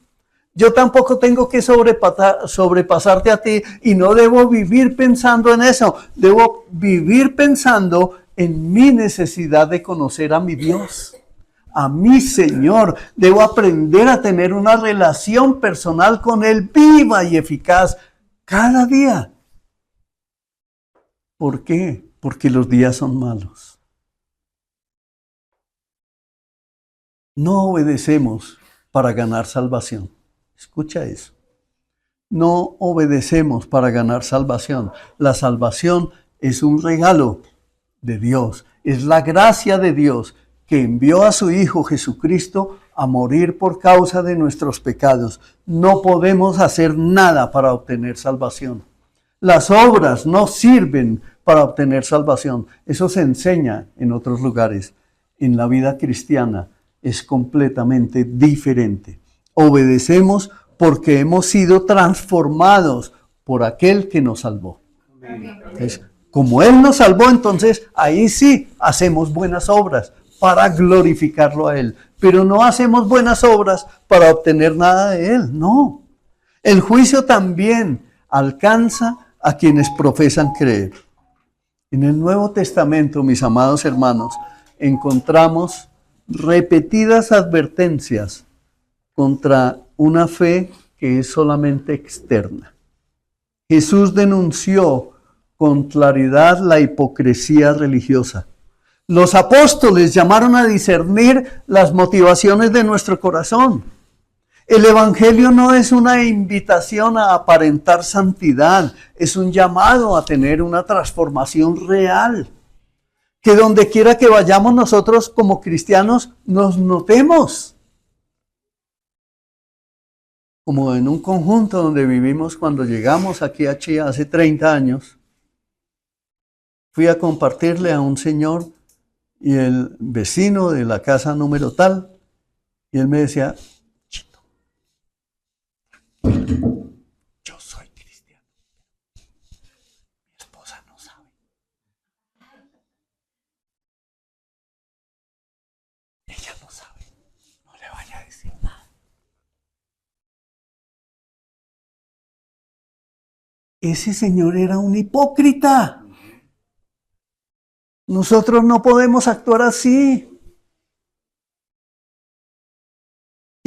Yo tampoco tengo que sobrepasarte a ti y no debo vivir pensando en eso. Debo vivir pensando en mi necesidad de conocer a mi Dios, a mi Señor. Debo aprender a tener una relación personal con Él viva y eficaz cada día. ¿Por qué? Porque los días son malos. No obedecemos para ganar salvación. Escucha eso. No obedecemos para ganar salvación. La salvación es un regalo de Dios. Es la gracia de Dios que envió a su Hijo Jesucristo a morir por causa de nuestros pecados. No podemos hacer nada para obtener salvación. Las obras no sirven para obtener salvación. Eso se enseña en otros lugares. En la vida cristiana es completamente diferente. Obedecemos porque hemos sido transformados por aquel que nos salvó. Entonces, como Él nos salvó, entonces ahí sí hacemos buenas obras para glorificarlo a Él. Pero no hacemos buenas obras para obtener nada de Él, no. El juicio también alcanza a quienes profesan creer. En el Nuevo Testamento, mis amados hermanos, encontramos repetidas advertencias contra una fe que es solamente externa. Jesús denunció con claridad la hipocresía religiosa. Los apóstoles llamaron a discernir las motivaciones de nuestro corazón. El Evangelio no es una invitación a aparentar santidad, es un llamado a tener una transformación real. Que donde quiera que vayamos nosotros como cristianos nos notemos. Como en un conjunto donde vivimos cuando llegamos aquí a Chía hace 30 años, fui a compartirle a un señor y el vecino de la casa número tal, y él me decía, Chito, yo soy cristiano, mi esposa no sabe. Ella no sabe, no le vaya a decir nada. Ese señor era un hipócrita. Nosotros no podemos actuar así.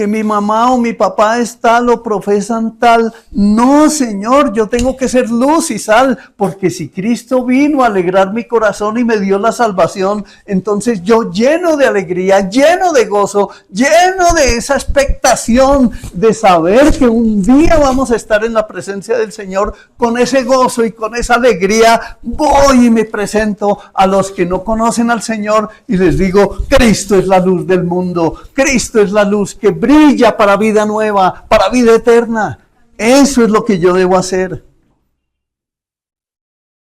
que mi mamá o mi papá es tal o profesan tal. No, Señor, yo tengo que ser luz y sal, porque si Cristo vino a alegrar mi corazón y me dio la salvación, entonces yo lleno de alegría, lleno de gozo, lleno de esa expectación de saber que un día vamos a estar en la presencia del Señor, con ese gozo y con esa alegría, voy y me presento a los que no conocen al Señor y les digo, Cristo es la luz del mundo, Cristo es la luz que brilla para vida nueva, para vida eterna. Eso es lo que yo debo hacer.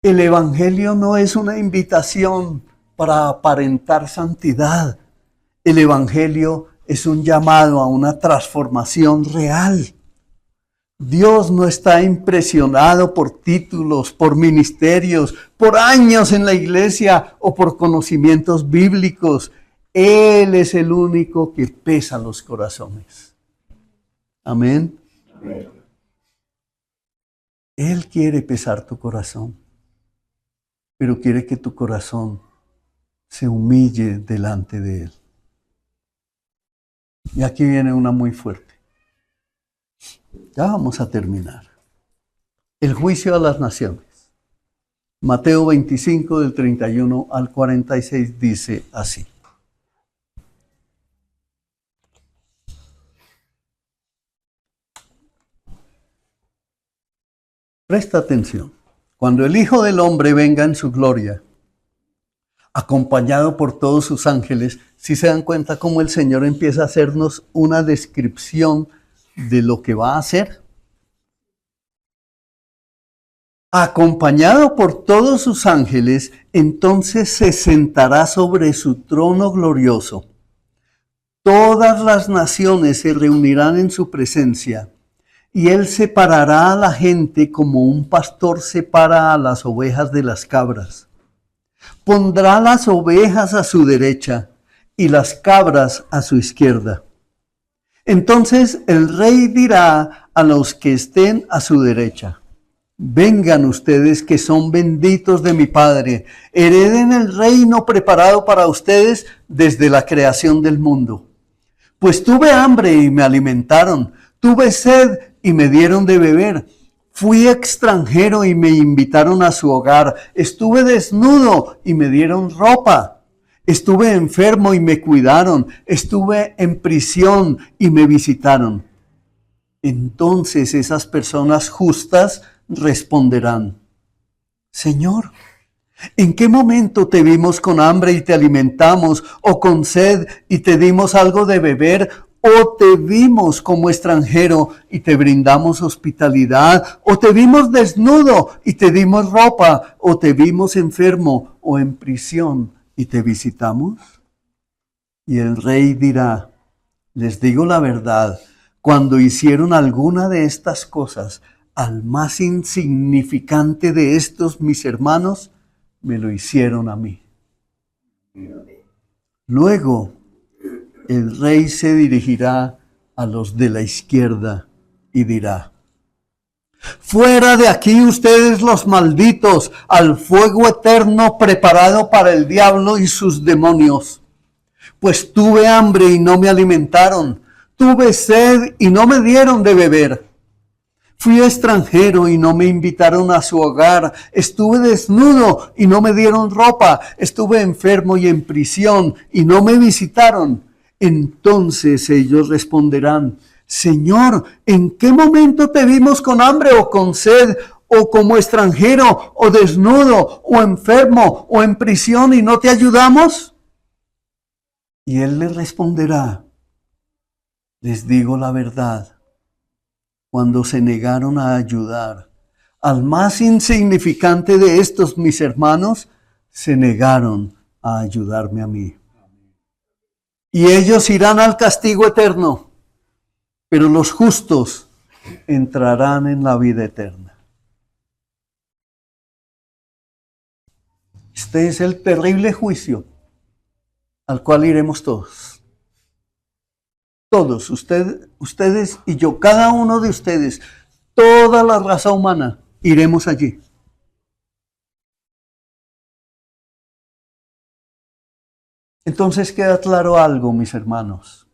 El Evangelio no es una invitación para aparentar santidad. El Evangelio es un llamado a una transformación real. Dios no está impresionado por títulos, por ministerios, por años en la iglesia o por conocimientos bíblicos. Él es el único que pesa los corazones. Amén. Amén. Él quiere pesar tu corazón, pero quiere que tu corazón se humille delante de Él. Y aquí viene una muy fuerte. Ya vamos a terminar. El juicio a las naciones. Mateo 25 del 31 al 46 dice así. Presta atención. Cuando el Hijo del Hombre venga en su gloria, acompañado por todos sus ángeles, si se dan cuenta cómo el Señor empieza a hacernos una descripción de lo que va a hacer. Acompañado por todos sus ángeles, entonces se sentará sobre su trono glorioso. Todas las naciones se reunirán en su presencia, y él separará a la gente como un pastor separa a las ovejas de las cabras. Pondrá las ovejas a su derecha y las cabras a su izquierda. Entonces el rey dirá a los que estén a su derecha: vengan ustedes que son benditos de mi Padre, hereden el reino preparado para ustedes desde la creación del mundo. Pues tuve hambre y me alimentaron, tuve sed y me dieron de beber, fui extranjero y me invitaron a su hogar, estuve desnudo y me dieron ropa, estuve enfermo y me cuidaron, estuve en prisión y me visitaron. Entonces esas personas justas responderán: Señor, ¿en qué momento te vimos con hambre y te alimentamos, o con sed y te dimos algo de beber, o te vimos como extranjero y te brindamos hospitalidad, o te vimos desnudo y te dimos ropa, o te vimos enfermo o en prisión y te visitamos? Y el rey dirá: les digo la verdad, cuando hicieron alguna de estas cosas al más insignificante de estos mis hermanos, me lo hicieron a mí. Luego, el rey se dirigirá a los de la izquierda y dirá: fuera de aquí ustedes los malditos, al fuego eterno preparado para el diablo y sus demonios. Pues tuve hambre y no me alimentaron, tuve sed y no me dieron de beber. Fui extranjero y no me invitaron a su hogar. Estuve desnudo y no me dieron ropa. Estuve enfermo y en prisión y no me visitaron. Entonces ellos responderán: Señor, ¿en qué momento te vimos con hambre o con sed, o como extranjero, o desnudo, o enfermo, o en prisión y no te ayudamos? Y él les responderá: les digo la verdad. Cuando se negaron a ayudar al más insignificante de estos mis hermanos, se negaron a ayudarme a mí. Y ellos irán al castigo eterno, pero los justos entrarán en la vida eterna. Este es el terrible juicio al cual iremos todos. Todos, ustedes y yo, cada uno de ustedes, toda la raza humana, iremos allí. Entonces queda claro algo, mis hermanos.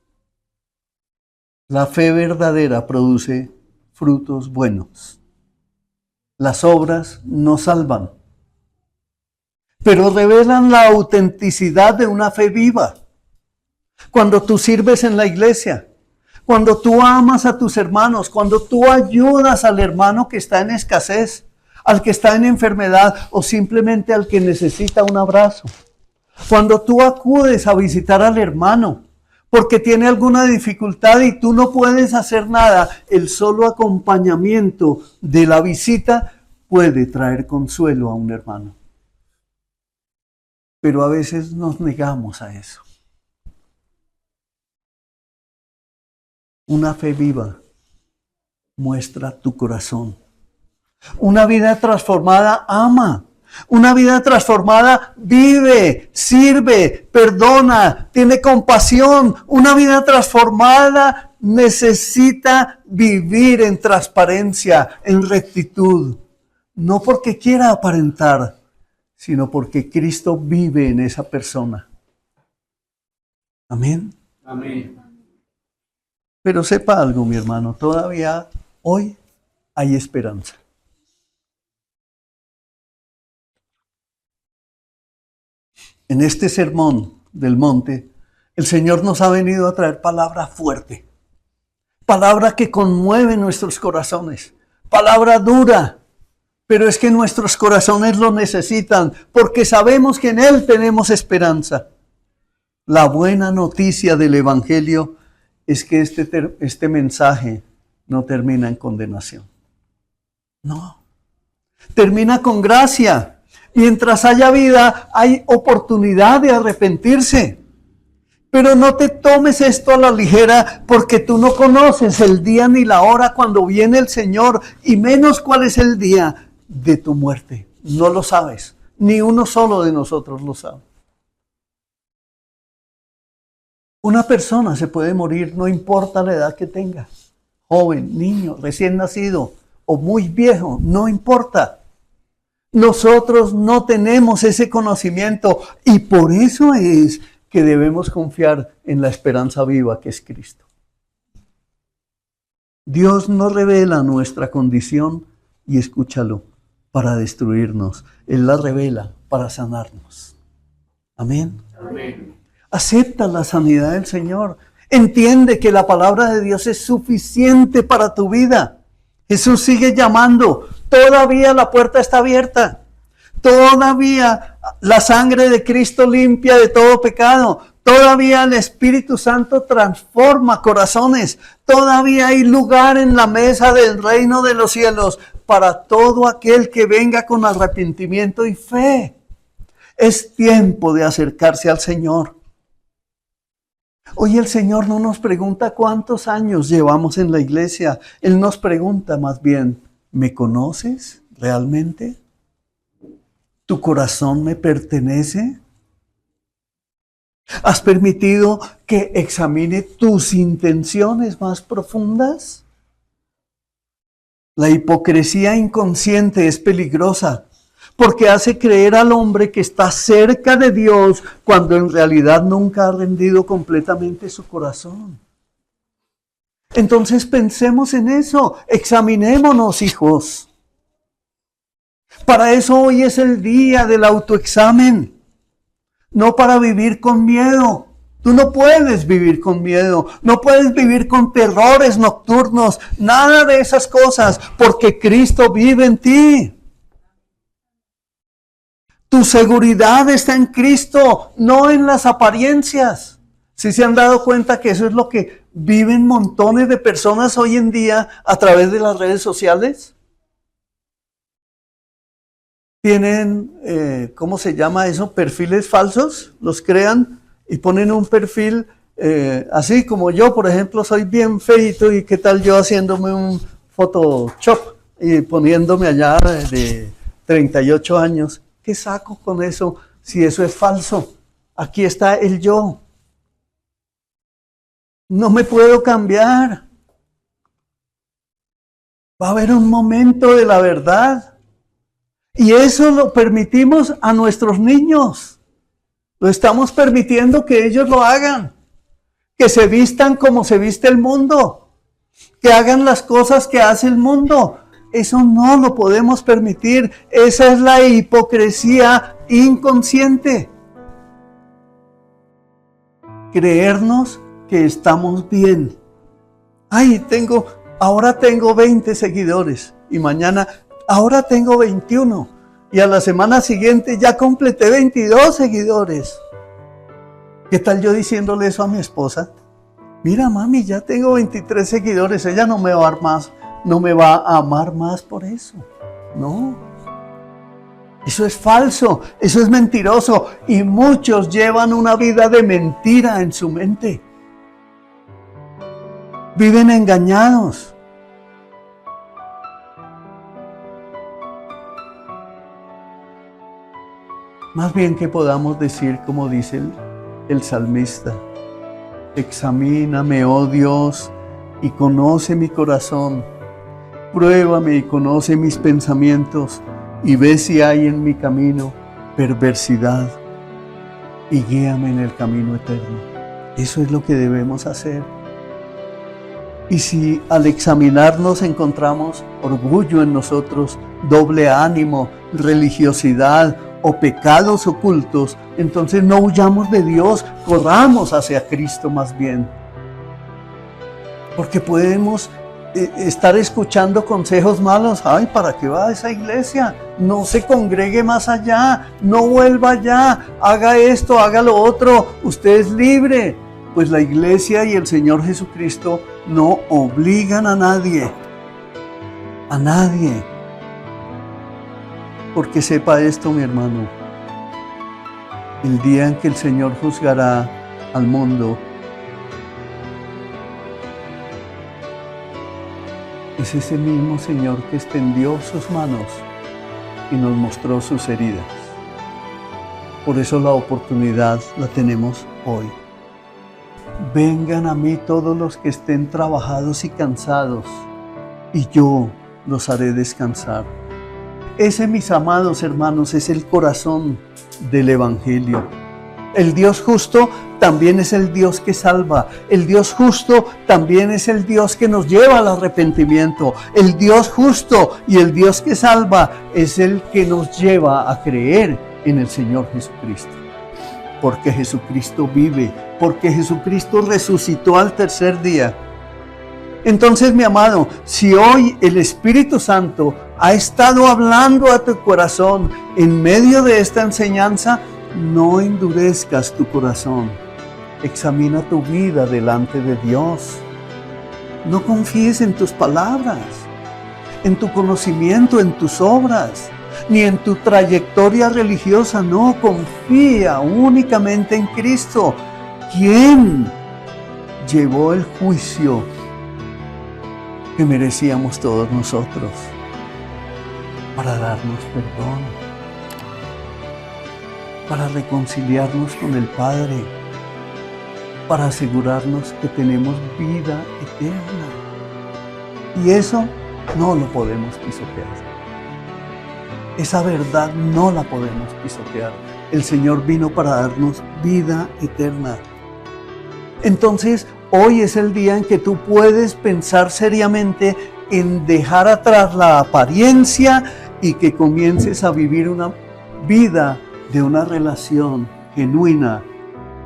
La fe verdadera produce frutos buenos. Las obras no salvan, pero revelan la autenticidad de una fe viva. Cuando tú sirves en la iglesia, cuando tú amas a tus hermanos, cuando tú ayudas al hermano que está en escasez, al que está en enfermedad o simplemente al que necesita un abrazo. Cuando tú acudes a visitar al hermano porque tiene alguna dificultad y tú no puedes hacer nada, el solo acompañamiento de la visita puede traer consuelo a un hermano. Pero a veces nos negamos a eso. Una fe viva muestra tu corazón. Una vida transformada ama. Una vida transformada vive, sirve, perdona, tiene compasión. Una vida transformada necesita vivir en transparencia, en rectitud. No porque quiera aparentar, sino porque Cristo vive en esa persona. Amén. Amén. Pero sepa algo, mi hermano, todavía hoy hay esperanza. En este sermón del monte, el Señor nos ha venido a traer palabra fuerte, palabra que conmueve nuestros corazones, palabra dura, pero es que nuestros corazones lo necesitan porque sabemos que en Él tenemos esperanza. La buena noticia del Evangelio es que este mensaje no termina en condenación. No, termina con gracia. Mientras haya vida, hay oportunidad de arrepentirse. Pero no te tomes esto a la ligera porque tú no conoces el día ni la hora cuando viene el Señor y menos cuál es el día de tu muerte. No lo sabes. Ni uno solo de nosotros lo sabe. Una persona se puede morir, no importa la edad que tenga. Joven, niño, recién nacido o muy viejo, no importa. Nosotros no tenemos ese conocimiento y por eso es que debemos confiar en la esperanza viva que es Cristo. Dios no revela nuestra condición y escúchalo para destruirnos. Él la revela para sanarnos. Amén. Amén. Acepta la sanidad del Señor. Entiende que la palabra de Dios es suficiente para tu vida. Jesús sigue llamando. Todavía la puerta está abierta. Todavía la sangre de Cristo limpia de todo pecado. Todavía el Espíritu Santo transforma corazones. Todavía hay lugar en la mesa del reino de los cielos para todo aquel que venga con arrepentimiento y fe. Es tiempo de acercarse al Señor. Hoy el Señor no nos pregunta cuántos años llevamos en la iglesia. Él nos pregunta más bien, ¿me conoces realmente? ¿Tu corazón me pertenece? ¿Has permitido que examine tus intenciones más profundas? La hipocresía inconsciente es peligrosa porque hace creer al hombre que está cerca de Dios cuando en realidad nunca ha rendido completamente su corazón. Entonces pensemos en eso, examinémonos, hijos. Para eso hoy es el día del autoexamen, no para vivir con miedo. Tú no puedes vivir con miedo, no puedes vivir con terrores nocturnos, nada de esas cosas, porque Cristo vive en ti. Tu seguridad está en Cristo, no en las apariencias. ¿Sí se han dado cuenta que eso es lo que viven montones de personas hoy en día a través de las redes sociales? Tienen, ¿cómo se llama eso? Perfiles falsos, los crean y ponen un perfil así como yo, por ejemplo, soy bien feito y qué tal yo haciéndome un Photoshop y poniéndome allá de 38 años. ¿Qué saco con eso si eso es falso? Aquí está el yo. No me puedo cambiar. Va a haber un momento de la verdad. Y eso lo permitimos a nuestros niños. Lo estamos permitiendo que ellos lo hagan. que se vistan como se viste el mundo, que hagan las cosas que hace el mundo. Eso no lo podemos permitir. Esa es la hipocresía inconsciente. Creernos que estamos bien. Ay, ahora tengo 20 seguidores y mañana, ahora tengo 21 y a la semana siguiente ya completé 22 seguidores. ¿Qué tal yo diciéndole eso a mi esposa? Mira, mami, ya tengo 23 seguidores, ella no me va a amar más por eso. No. Eso es falso, eso es mentiroso y muchos llevan una vida de mentira en su mente. Viven engañados. Más bien que podamos decir como dice el salmista: examíname, oh Dios, y conoce mi corazón. Pruébame y conoce mis pensamientos y ve si hay en mi camino perversidad y guíame en el camino eterno. Eso es lo que debemos hacer. Y si al examinarnos encontramos orgullo en nosotros, doble ánimo, religiosidad o pecados ocultos, entonces no huyamos de Dios, corramos hacia Cristo más bien. Porque podemos estar escuchando consejos malos. Ay, ¿para qué va a esa iglesia? No se congregue más allá, no vuelva allá, haga esto, haga lo otro, usted es libre. Pues la iglesia y el Señor Jesucristo no obligan a nadie. A nadie. Porque sepa esto, mi hermano. El día en que el Señor juzgará al mundo, es ese mismo Señor que extendió sus manos y nos mostró sus heridas. Por eso la oportunidad la tenemos hoy. Vengan a mí todos los que estén trabajados y cansados, y yo los haré descansar. Ese, mis amados hermanos, es el corazón del Evangelio. El Dios justo también es el Dios que salva. El Dios justo también es el Dios que nos lleva al arrepentimiento. El Dios justo y el Dios que salva es el que nos lleva a creer en el Señor Jesucristo. Porque Jesucristo vive, porque Jesucristo resucitó al tercer día. Entonces, mi amado, si hoy el Espíritu Santo ha estado hablando a tu corazón en medio de esta enseñanza, no endurezcas tu corazón. Examina tu vida delante de Dios. No confíes en tus palabras, en tu conocimiento, en tus obras, ni en tu trayectoria religiosa. No, confía únicamente en Cristo, quien llevó el juicio que merecíamos todos nosotros para darnos perdón, para reconciliarnos con el Padre, para asegurarnos que tenemos vida eterna. Y eso no lo podemos pisotear. Esa verdad no la podemos pisotear. El Señor vino para darnos vida eterna. Entonces, hoy es el día en que tú puedes pensar seriamente en dejar atrás la apariencia y que comiences a vivir una vida de una relación genuina,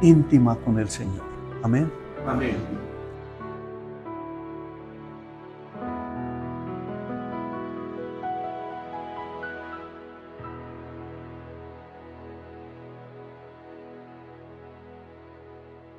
íntima con el Señor. Amén. Amén.